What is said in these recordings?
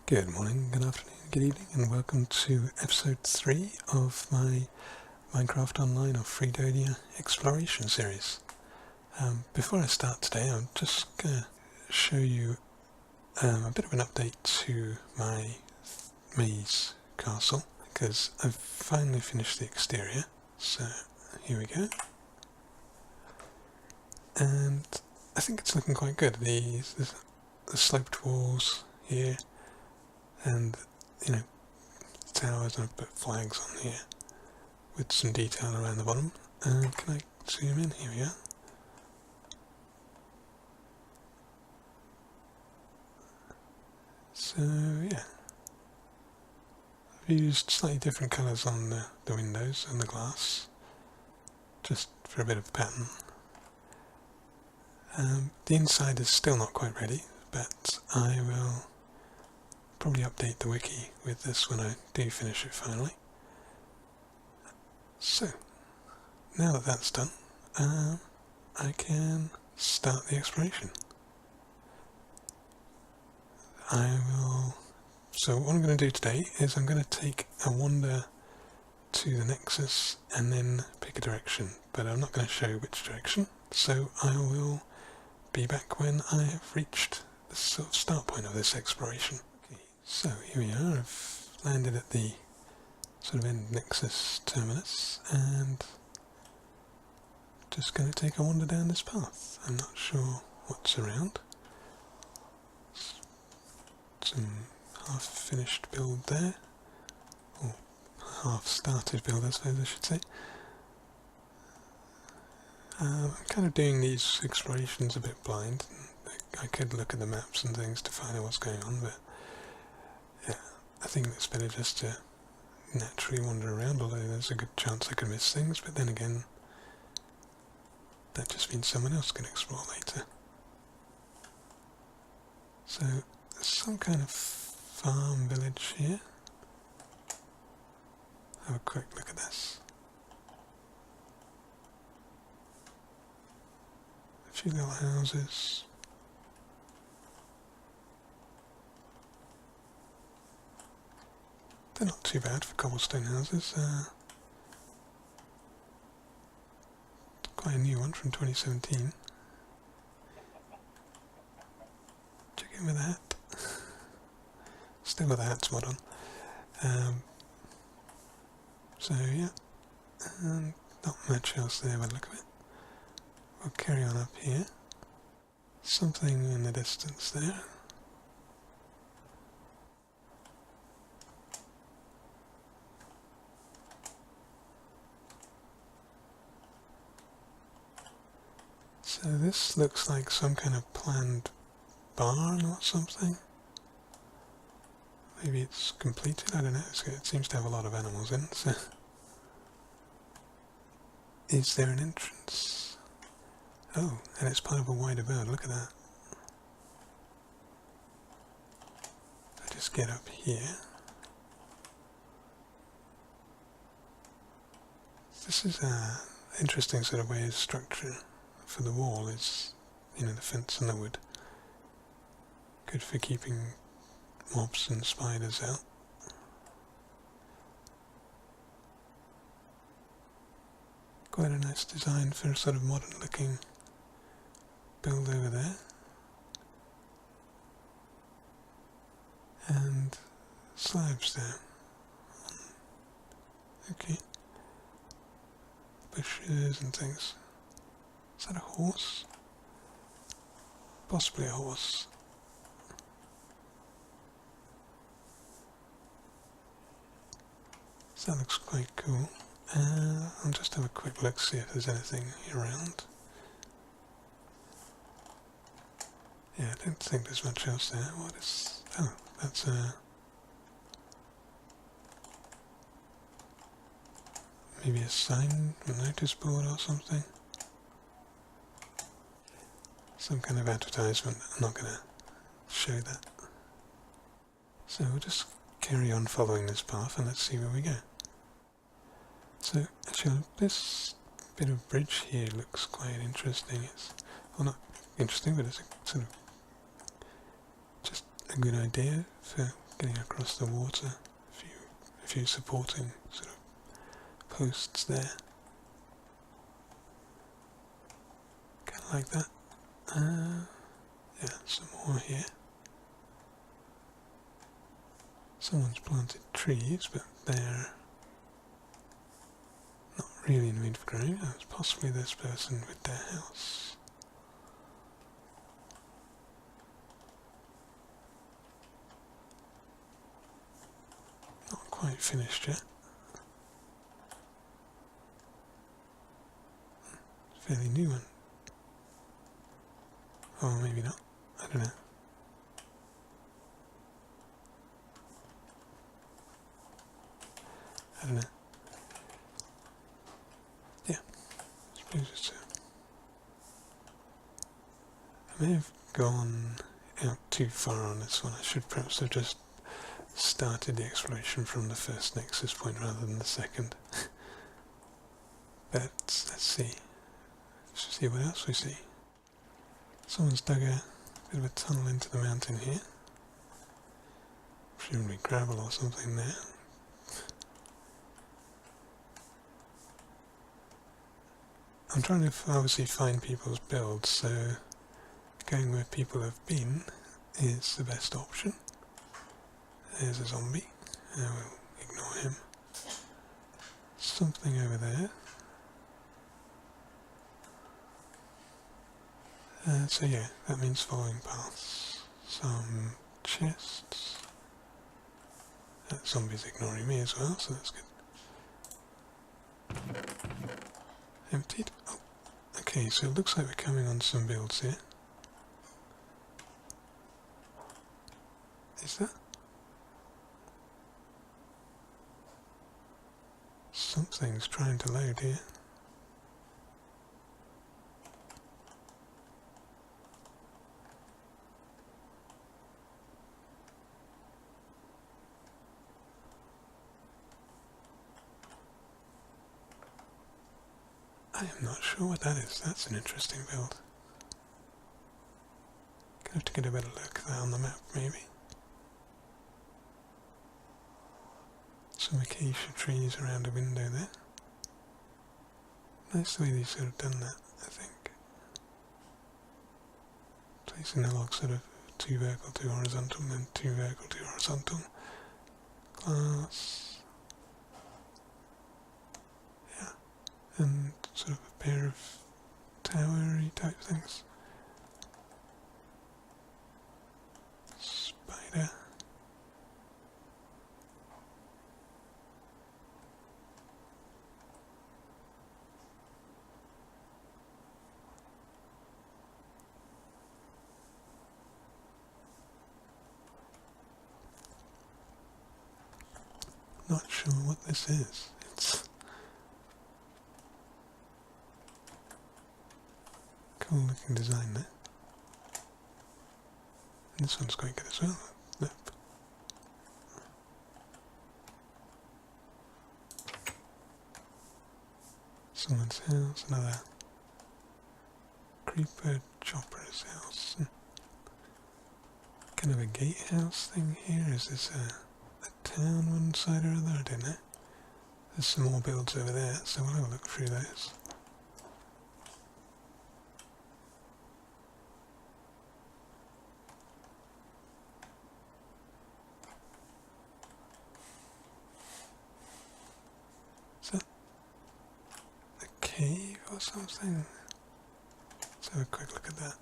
Good morning, good afternoon, good evening, and welcome to episode 3 of my Minecraft Online or Freedonia exploration series. Before I start today, I'm just going to show you a bit of an update to my maze castle, because I've finally finished the exterior, so here we go. And I think it's looking quite good. The sloped walls here, and towers, and I've put flags on here with some detail around the bottom. And can I zoom in? Here we are. So yeah, I've used slightly different colours on the windows and the glass, just for a bit of pattern. The inside is still not quite ready, but I will probably update the wiki with this when I do finish it finally. So, now that that's done, I can start the exploration. So what I'm going to do today is I'm going to take a wander to the Nexus and then pick a direction, but I'm not going to show which direction, so I will be back when I have reached the sort of start point of this exploration. Okay, so here we are. I've landed at the sort of end Nexus terminus and just going to take a wander down this path. I'm not sure what's around. Some half-finished build there, or half-started build I suppose I should say. I'm kind of doing these explorations a bit blind. I could look at the maps and things to find out what's going on, but yeah, I think it's better just to naturally wander around, although there's a good chance I could miss things, but then again, that just means someone else can explore later. So, there's some kind of farm village here. Have a quick look at this. A few little houses. They're not too bad for cobblestone houses. Quite a new one from 2017. Check in with the hat. Still with the hats mod on. So yeah, not much else there by the look of it. We'll carry on up here. Something in the distance there. So this looks like some kind of planned barn or something. Maybe it's completed, I don't know. It seems to have a lot of animals in it, so. Is there an entrance? Oh, and it's part of a wider bird, look at that. I just get up here. This is an interesting sort of way of structure for the wall, is, the fence and the wood. Good for keeping mobs and spiders out. Quite a nice design for a sort of modern looking build over there. And slabs there. Okay. Bushes and things. Is that a horse? Possibly a horse. So that looks quite cool. I'll just have a quick look, see if there's anything around. Yeah, I don't think there's much else there. What is... oh, that's maybe a sign, a notice board or something. Some kind of advertisement. I'm not going to show that. So we'll just carry on following this path and let's see where we go. So actually this bit of bridge here looks quite interesting. It's, well, not interesting, but it's a sort of just a good idea for getting across the water. A few supporting sort of posts there. Kind of like that. Yeah, some more here. Someone's planted trees, but they're not really made for growing. That's possibly this person with their house. Not quite finished yet. Fairly new one. Oh, maybe not. I don't know. I don't know. Yeah, I suppose it's I may have gone out too far on this one. I should perhaps have just started the exploration from the first Nexus point rather than the second. But let's see. Let's see what else we see. Someone's dug a bit of a tunnel into the mountain here. Presumably gravel or something there. I'm trying to obviously find people's builds, so going where people have been is the best option. There's a zombie. I will ignore him. Something over there. So yeah, that means following paths. Some chests. That zombie's ignoring me as well, so that's good. Emptied. Oh, okay, so it looks like we're coming on some builds here. Is that? Something's trying to load here. I am not sure what that is. That's an interesting build. Gonna have to get a better look there on the map, maybe. Some acacia trees around a window there. Nice the way they've sort of done that, I think. Placing the log sort of 2 vertical, 2 horizontal, and then 2 vertical, 2 horizontal. Glass. Yeah. And sort of a pair of towery type things. Spider. Not sure what this is. It's cool looking design there. And this one's quite good as well. Yep. Someone's house, another creeper chopper's house. Kind of a gatehouse thing here. Is this a town one side or other? I don't know. There's some more builds over there, so we'll have a look through those. Is that a cave or something? Let's have a quick look at that.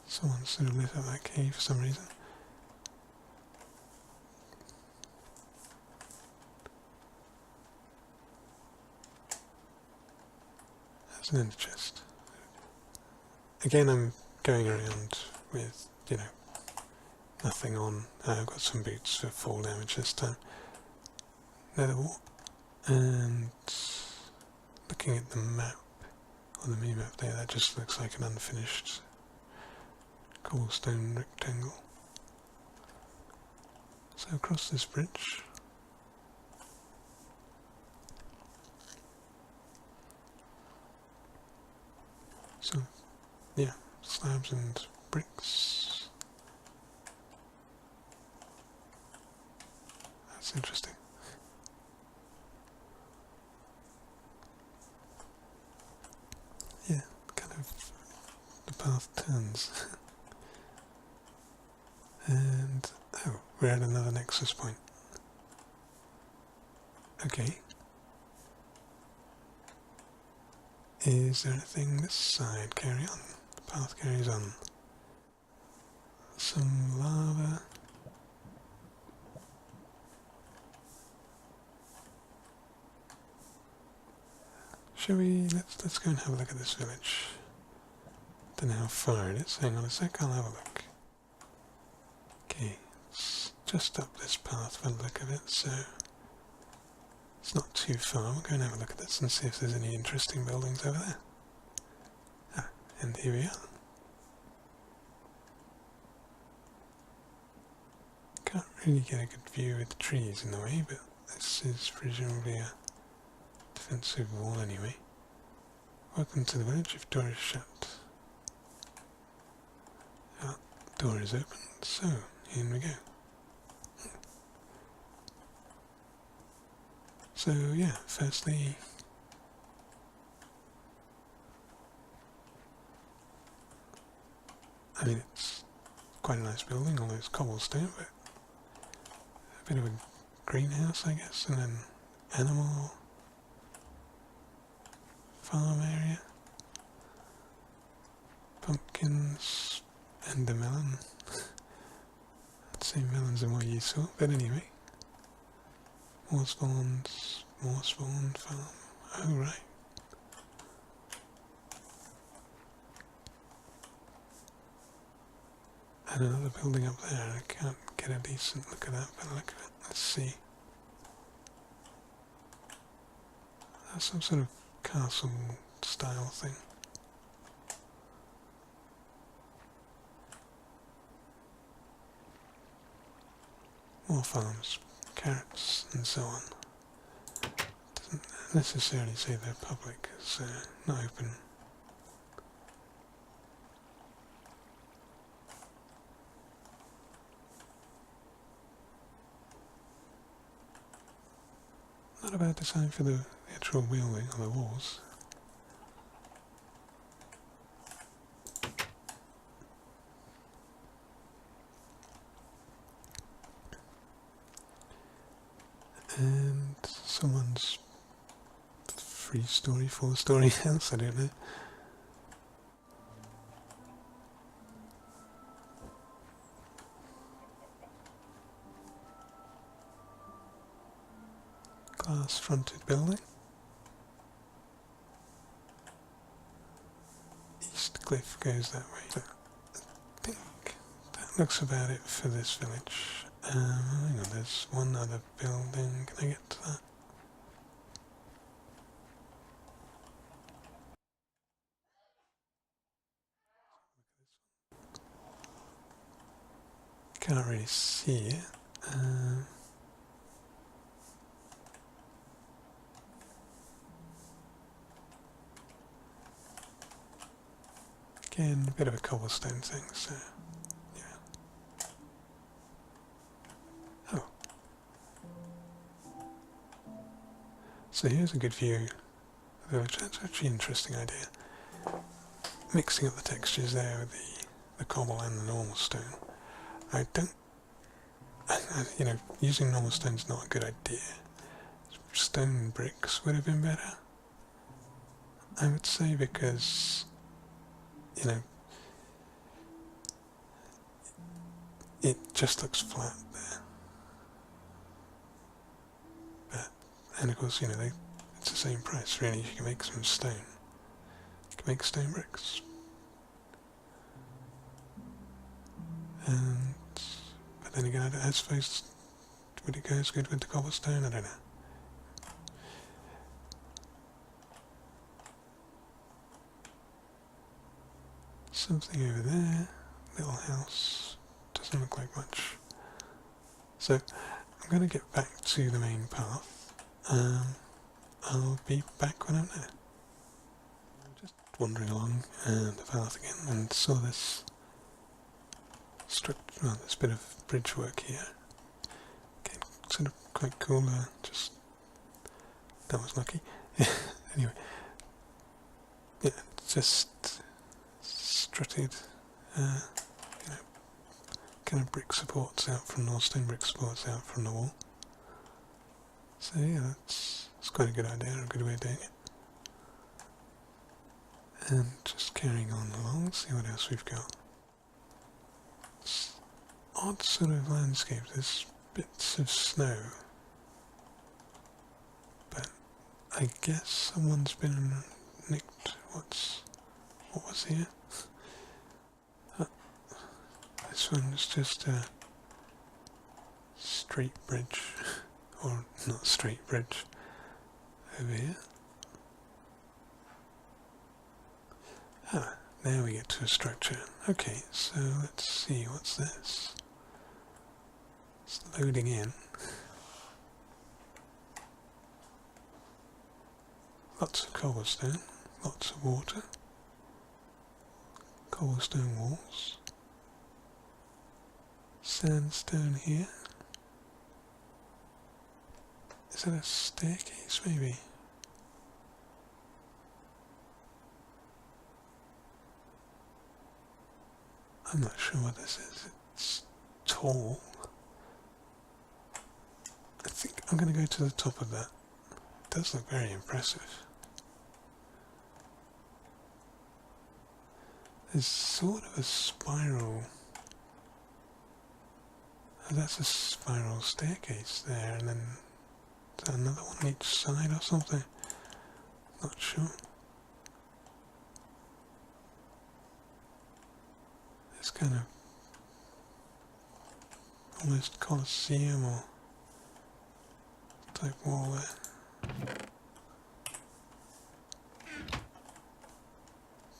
Someone sort of lit up that cave for some reason. That's an ender chest. Again, I'm going around with, you know, nothing on. I've got some boots for fall damage this time. Leather wart. And looking at the map, on the mini-map there, that just looks like an unfinished cobblestone rectangle. So across this bridge, So, yeah, slabs and bricks. That's interesting. Yeah, kind of the path turns. And, oh, we're at another Nexus point. Okay. Is there anything this side? Carry on. The path carries on. Some lava. Shall we, let's go and have a look at this village. Don't know how far it is. Hang on a sec, I'll have a look. Okay, it's just up this path by the look of it, so it's not too far. We'll go and have a look at this and see if there's any interesting buildings over there. Ah, and here we are. Can't really get a good view with the trees in the way, but this is presumably a defensive wall anyway. Welcome to the village if door is shut. Ah, door is open, so in we go. So yeah, firstly, I mean it's quite a nice building, although it's cobblestone, but a bit of a greenhouse I guess, and then animal farm area, pumpkins, and a melon. I'd say melons are more useful, but anyway. More spawns, more spawn farm. Oh right. And another building up there. I can't get a decent look at that by the look of it. Let's see. That's some sort of castle style thing. More farms, carrots and so on. Doesn't necessarily say they're public, it's not open. Not a bad design for the actual wheeling on the walls. And someone's 3-story, 4-story house, I don't know. Glass fronted building. East cliff goes that way. So I think that looks about it for this village. Hang on, there's one other building. Can I get to that? Can't really see it. Again, a bit of a cobblestone thing, so yeah. Oh. So here's a good view of the village. That's actually an interesting idea. Mixing up the textures there with the cobble and the normal stone. I don't, you know, using normal stone is not a good idea. Stone bricks would have been better, I would say, because, you know, it just looks flat there. But, and of course, you know, it's the same price, really. You can make some stone. You can make stone bricks. And, but then again, I suppose, would it go as good with the cobblestone? I don't know. Something over there, little house, doesn't look like much. So, I'm going to get back to the main path. I'll be back when I'm there. Just wandering along the path again and saw this this bit of bridge work here. Again, sort of quite cool. Just that was lucky. Anyway, yeah, just strutted, kind of brick supports out from the stone brick supports out from the wall. So yeah, that's quite a good idea, a good way of doing it. And just carrying on along, see what else we've got. It's odd sort of landscape. There's bits of snow, but I guess someone's been nicked. What was here? This one's just a straight bridge, or not straight bridge, over here. Ah, now we get to a structure. Okay, so let's see, what's this? It's loading in. Lots of cobblestone, lots of water, cobblestone walls, sandstone here. Is that a staircase, maybe? I'm not sure what this is. It's tall. I think I'm going to go to the top of that. It does look very impressive. There's sort of a spiral. Oh, that's a spiral staircase there, and then another one on each side or something. Not sure. This kind of almost Colosseum or type wall there.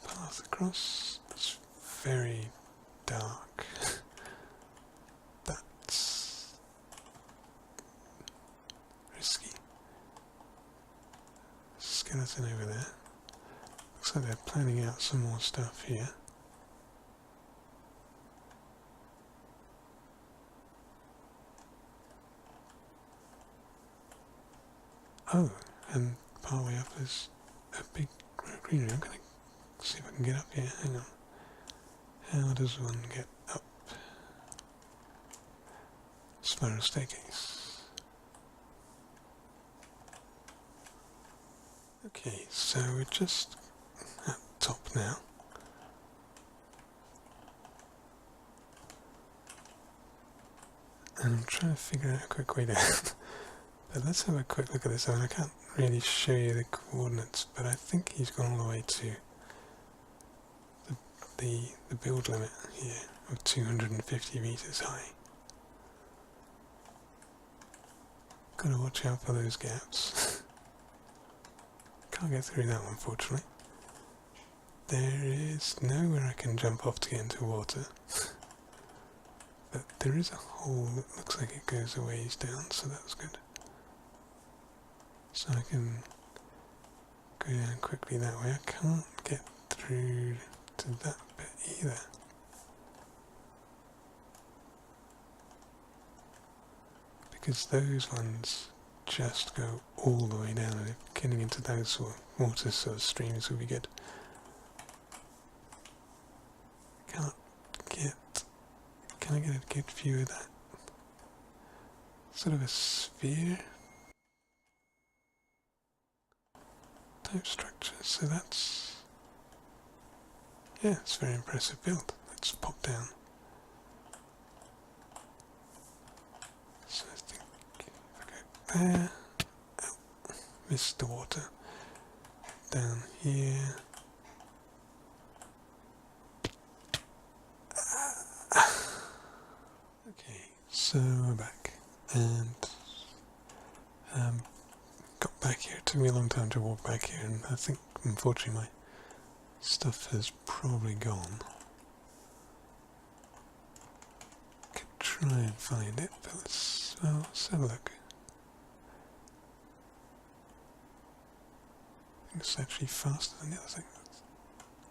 Path across. It's very dark. That's risky. Skeleton over there. Looks like they're planning out some more stuff here. Oh, and partway up is a big greenery. I'm going to see if I can get up here. Hang on. How does one get up? Spiral staircase. Okay, so we're just at the top now. And I'm trying to figure out a quick way down. But let's have a quick look at this. I mean, I can't really show you the coordinates, but I think he's gone all the way to the build limit here of 250 meters high. Gotta watch out for those gaps. Can't get through that one, unfortunately. There is nowhere I can jump off to get into water. But there is a hole that looks like it goes a ways down, so that's good. So I can go down quickly that way. I can't get through to that bit either. Because those ones just go all the way down, and getting into those sort of water sort of streams would be good. Can I get a good view of that? Sort of a sphere type structure, so that's, yeah, it's a very impressive build. Let's pop down. So I think if I go there, oh, missed the water. Down here. Okay, so we're back, and got back here. It took me a long time to walk back here, and I think unfortunately my stuff has probably gone. Could try and find it, but let's have a look. I think it's actually faster than the other thing.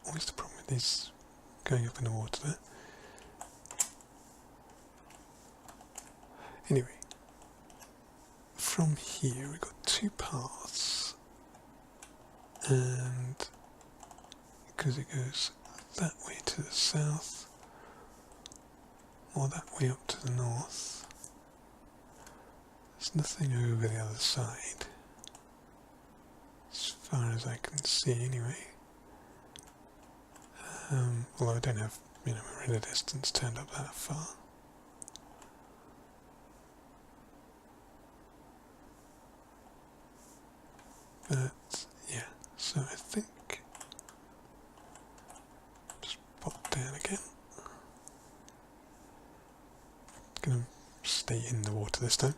always the problem with these going up in the water there. Anyway, from here we've got two paths, and because it goes that way to the south, or that way up to the north, there's nothing over the other side, as far as I can see anyway. Although I don't have, marina distance turned up that far. But yeah, so I think just pop down again. Gonna stay in the water this time.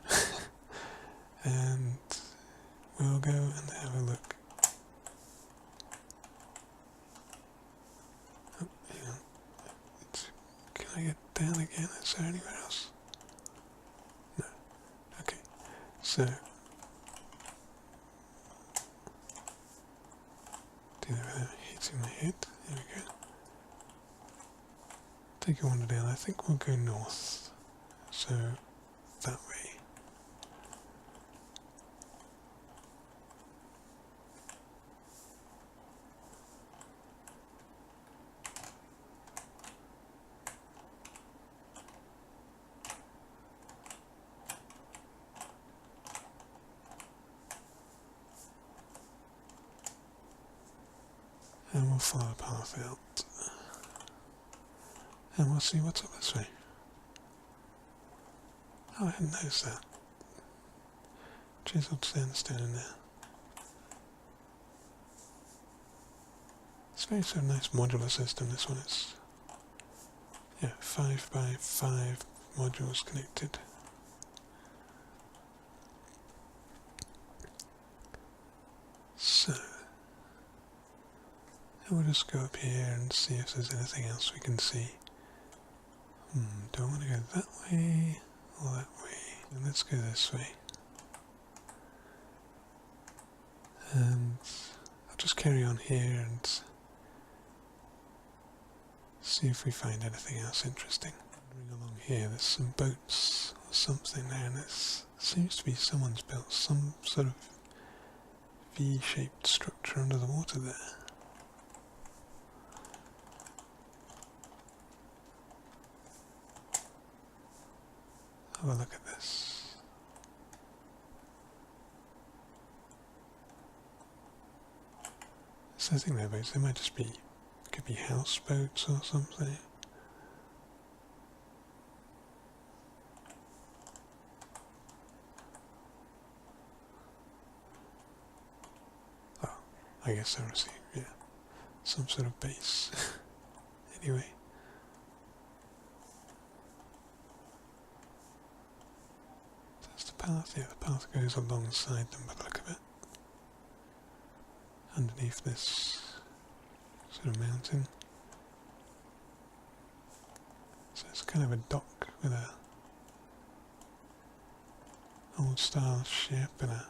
And we'll go and have a look. Oh, hang on. Can I get down again? Is there anywhere else? No. Okay. So do that without hitting my head. There we go. Take a wander down. I think we'll go north. So that way. And we'll follow the path out. And we'll see what's up this way. Oh, I hadn't noticed that. Chiseled sandstone in there. It's a very sort of nice modular system, this one is. Yeah, 5 by 5 modules connected. So we'll just go up here and see if there's anything else we can see. Do I want to go that way or that way? And let's go this way. And I'll just carry on here and see if we find anything else interesting. Wandering along here, there's some boats or something there, and it seems to be someone's built some sort of V-shaped structure under the water there. Have a look at this. There's nothing there, boats. They might just be, could be houseboats or something. Oh, I guess I see, yeah, some sort of base. Anyway. Path, yeah, the path goes alongside them by the look of it. Underneath this sort of mountain. So it's kind of a dock with a old style ship and a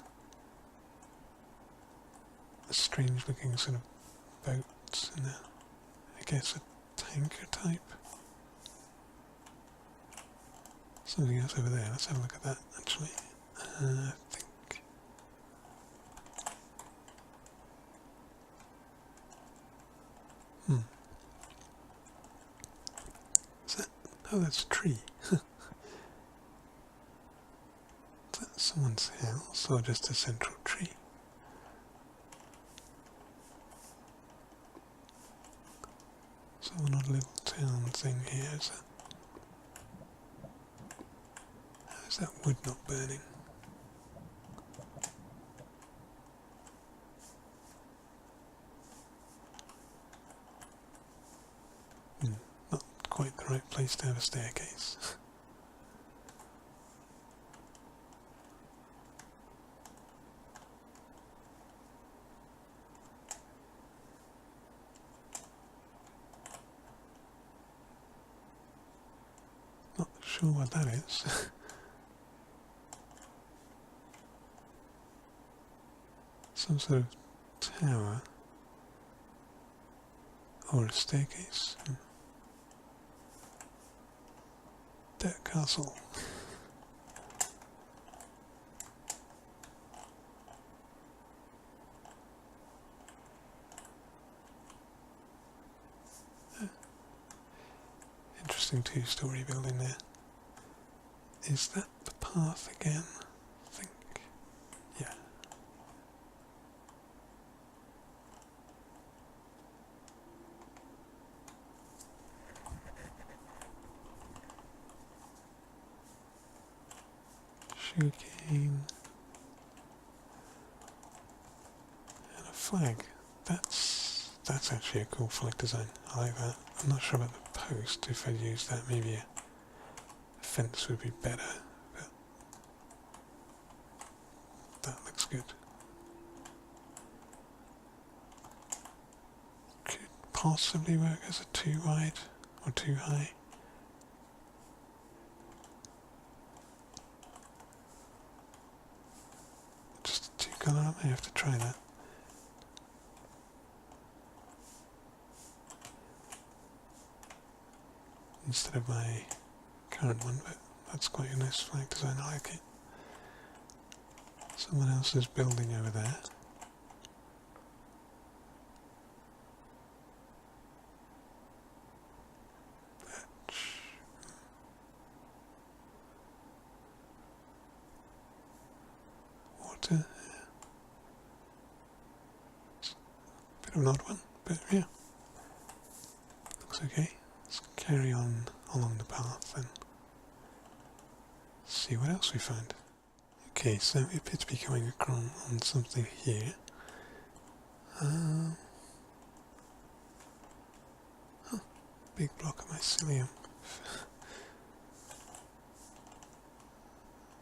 strange looking sort of boat and I guess a tanker type. Something else over there, let's have a look at that actually. I think. Is that? Oh, that's a tree. Is that someone's house or just a central tree? So not a little town thing here, is it? How is that wood not burning? Not quite the right place to have a staircase. Not sure what that is. Some sort of tower. Or a staircase. Dirt castle. Interesting two-story building there. Is that the path again? I think. Yeah. Sugarcane. And a flag. That's actually a cool flag design. I like that. I'm not sure about the post. If I'd use that, maybe a fence would be better. But that looks good. Could possibly work as a too wide or too high. Just a two-colour, I may have to try that. Instead of my current one, but that's quite a nice flag design, I like it. Someone else is building over there. Water. Bit of an odd one, but yeah. Looks okay. Let's carry on along the path and see what else we find. Okay, so we appear to be coming across on something here. Big block of mycelium.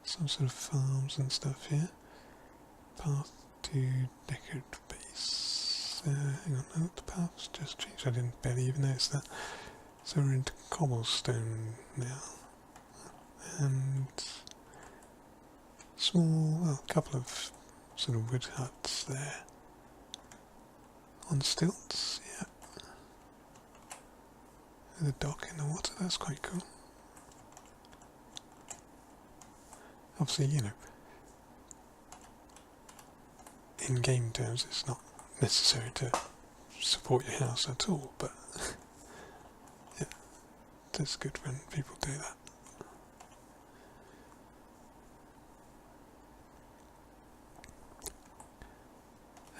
Some sort of farms and stuff here. Path to decorated base. Hang on, no, the path's just changed. I didn't barely even notice that. So we're into cobblestone now. And small, well, a couple of sort of wood huts there. On stilts, yeah. With a dock in the water, that's quite cool. Obviously, you know, in game terms it's not necessary to support your house at all, but yeah, it's good when people do that.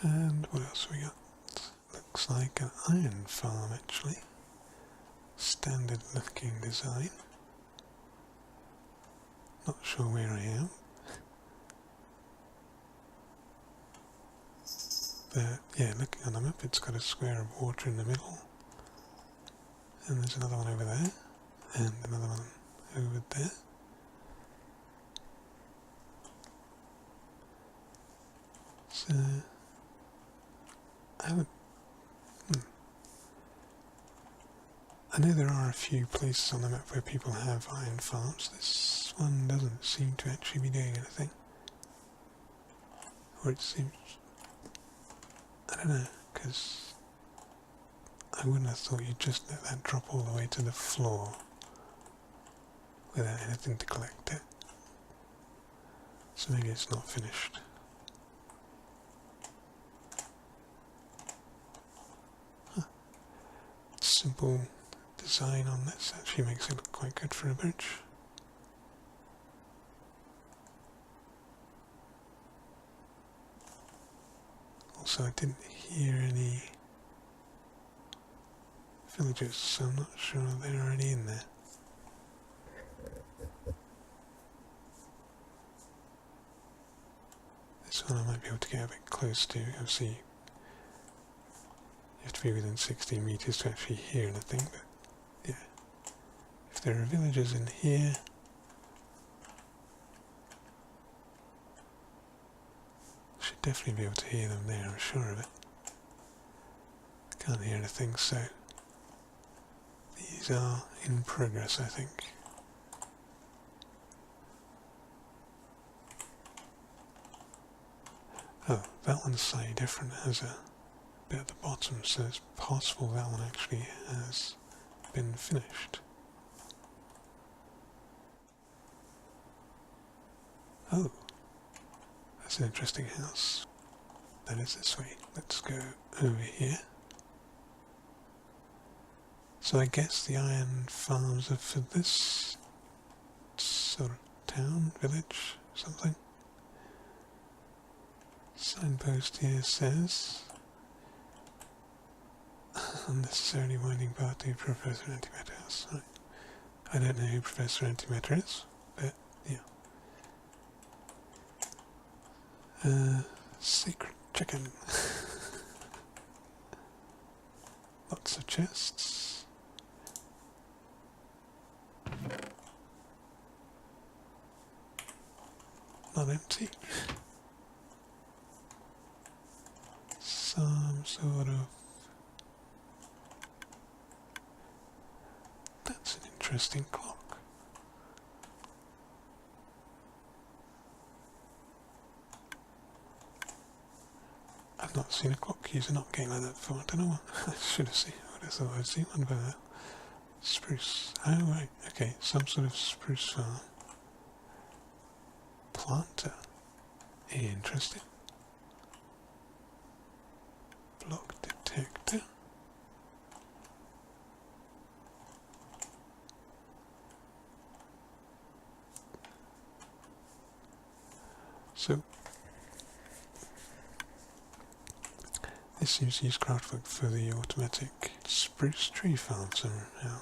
And what else we got? Looks like an iron farm actually. Standard looking design. Not sure where I am. But yeah, looking on the map, it's got a square of water in the middle. And there's another one over there. And another one over there. So I know there are a few places on the map where people have iron farms. This one doesn't seem to actually be doing anything. Or it seems... I don't know, because I wouldn't have thought you'd just let that drop all the way to the floor without anything to collect it. So maybe it's not finished. Simple design on this actually makes it look quite good for a bridge. Also, I didn't hear any villagers, so I'm not sure they're already in there. This one I might be able to get a bit close to. You'll see. You have to be within 16 meters to actually hear anything, but yeah. If there are villagers in here, I should definitely be able to hear them there, I'm sure of it. Can't hear anything, so these are in progress, I think. Oh, that one's slightly different. It has a bit at the bottom, so it's possible that one actually has been finished. Oh, that's an interesting house. That is this way. Let's go over here. So I guess the iron farms are for this sort of town, village, something. Signpost here says unnecessarily winding path to Professor Antimatter House. Right. I don't know who Professor Antimatter is, but yeah. Secret chicken. Lots of chests. Not empty. Some sort of... That's an interesting clock. I've not seen a clock user not getting like that before. I don't know what. I should have seen. I would have thought I'd seen one by that. Spruce. Oh, right. Okay. Some sort of spruce farm. Planter. Interesting. Block detector. So, this seems to use craftwork for the automatic spruce tree farm somehow.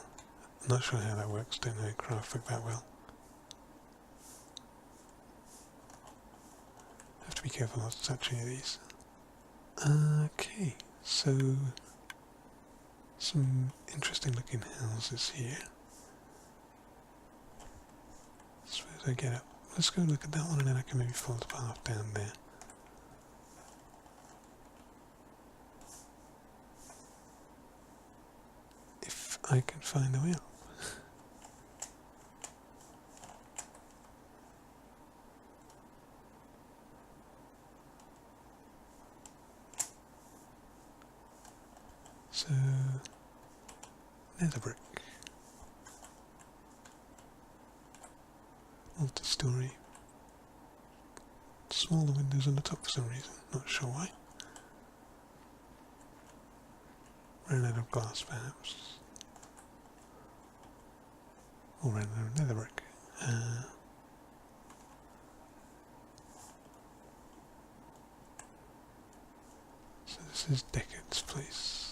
I'm not sure how that works, don't know craftwork that well. Have to be careful not to touch any of these. Okay, so some interesting looking houses here. Suppose I get up. Let's go look at that one and then I can maybe follow the path down there. If I can find a way up. So, nether brick. Multi-story. Smaller windows on the top for some reason, not sure why. Ran out of glass perhaps. Or ran out of nether brick. So this is Deckard's place.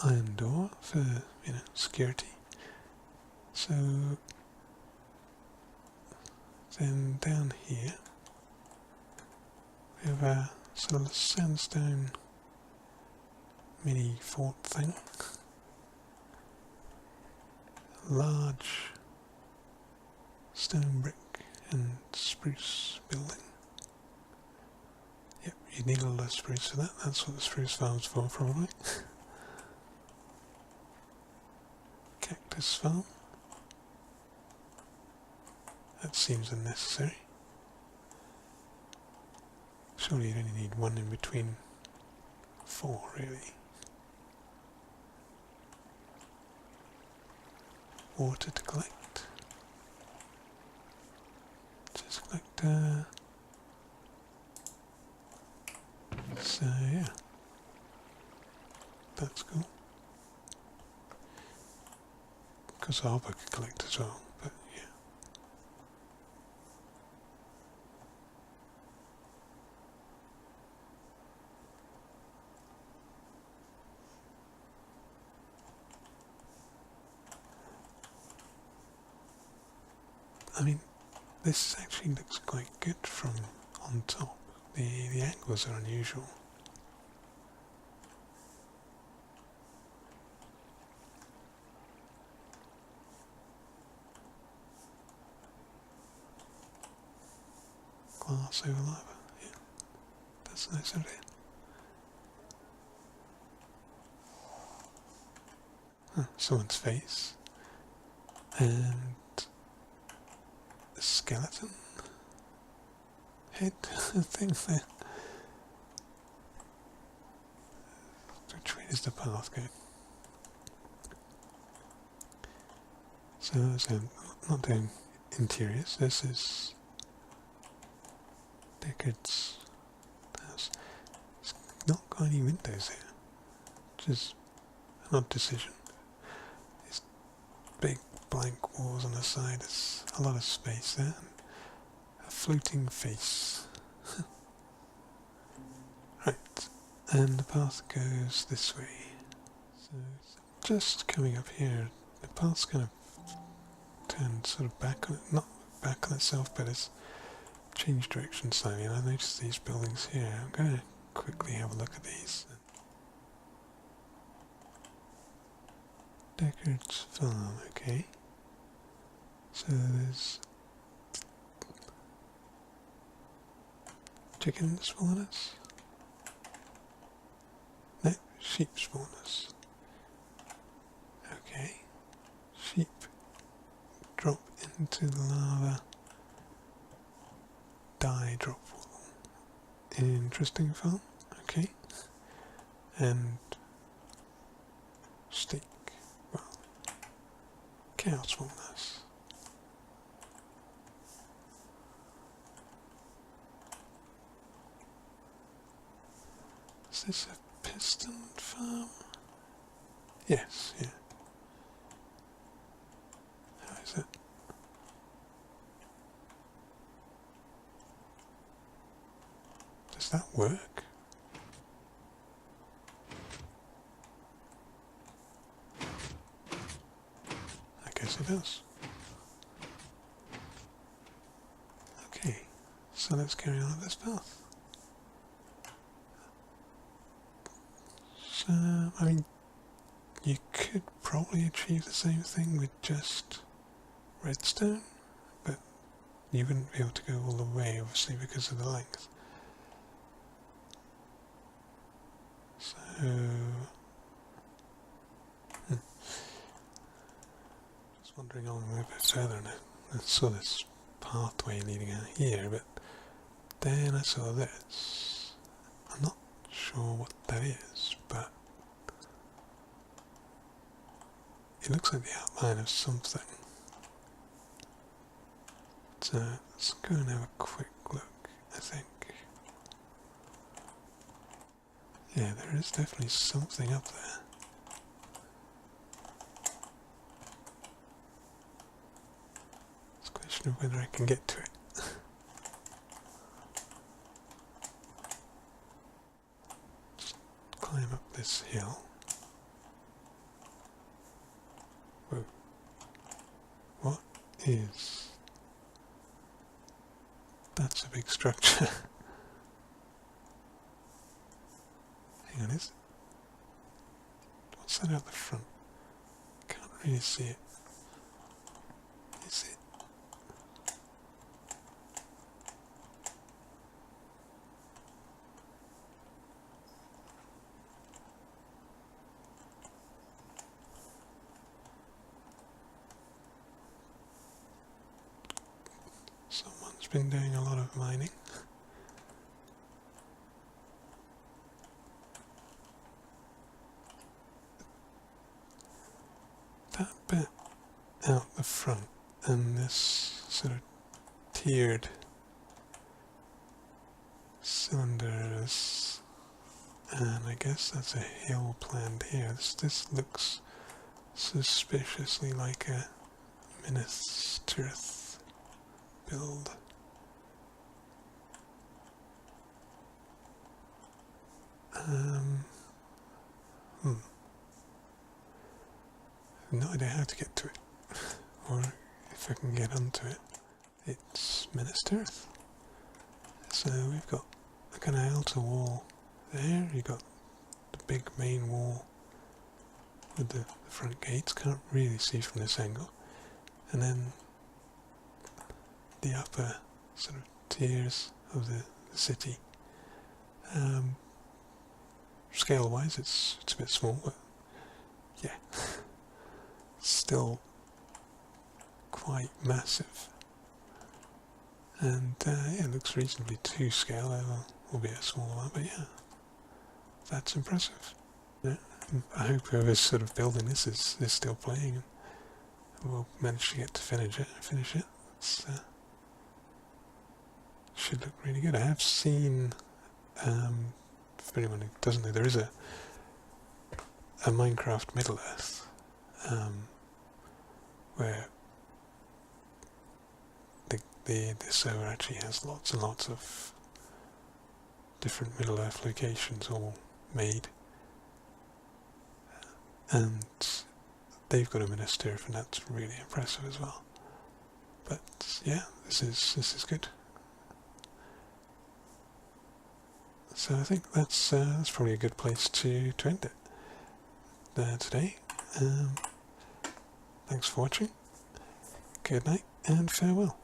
Iron door for, security. So then down here we have a sort of sandstone mini fort thing. Large stone brick and spruce building. Yep, you need a lot of spruce for that. That's what the spruce farm's for, probably. Cactus farm. That seems unnecessary. Surely you'd only need one in between 4, really. Water to collect. Just collect, so yeah. That's cool. Because Arbor could collect as well, but yeah. I mean, this actually looks quite good from on top. The angles are unusual. Glass over lava, yeah. That's a nice idea. Huh, someone's face. And a skeleton. head thing there. Which way does the path go? So I'm not doing interiors, this is Deckard's house. It's not got any windows here, which is an odd decision. These big blank walls on the side, there's a lot of space there. A floating face. Right, and the path goes this way. So just coming up here, the path's kind of turned sort of back on it, not back on itself, but it's changed direction slightly, and I noticed these buildings here. I'm going to quickly have a look at these. Deckard's farm, okay. So there's chicken spawners? No, sheep spawners. Okay. Sheep drop into the lava, die drop wall. Interesting farm, okay. And steak, well, cow spawners. Is this a piston farm? Yes, yeah. How is it? Does that work? I guess it does. Okay, so let's carry on this path. So, I mean, you could probably achieve the same thing with just redstone, but you wouldn't be able to go all the way, obviously, because of the length. So, just wandering along a bit further, and I saw this pathway leading out here, but then I saw this. I'm not sure what that is, but it looks like the outline of something. So let's go and have a quick look, I think. Yeah, there is definitely something up there. It's a question of whether I can get to it. Just climb up this hill. Whoa. What is... That's a big structure. Hang on, what's that out the front? Can't really see it. Is it? Someone's been doing a lot of mining. That bit out the front and this sort of tiered cylinders, and I guess that's a hill planned here. This looks suspiciously like a MinecraftOnline build. No idea how to get to it, or if I can get onto it. It's MinecraftOnline. So we've got a kind of outer wall there, you've got the big main wall with the front gates, can't really see from this angle, and then the upper sort of tiers of the city. Scale wise it's a bit small, but yeah. Still quite massive. And yeah, it looks reasonably to scale, albeit a small one, but yeah, that's impressive. Yeah, I hope whoever's sort of building this is still playing and will manage to get to finish it. It's, should look really good. I have seen, for anyone who doesn't know, there is a Minecraft Middle Earth, where the server actually has lots and lots of different Middle Earth locations all made, and they've got a minister, and that's really impressive as well. But yeah, this is good. So I think that's probably a good place to end it today. Thanks for watching. Good night and farewell.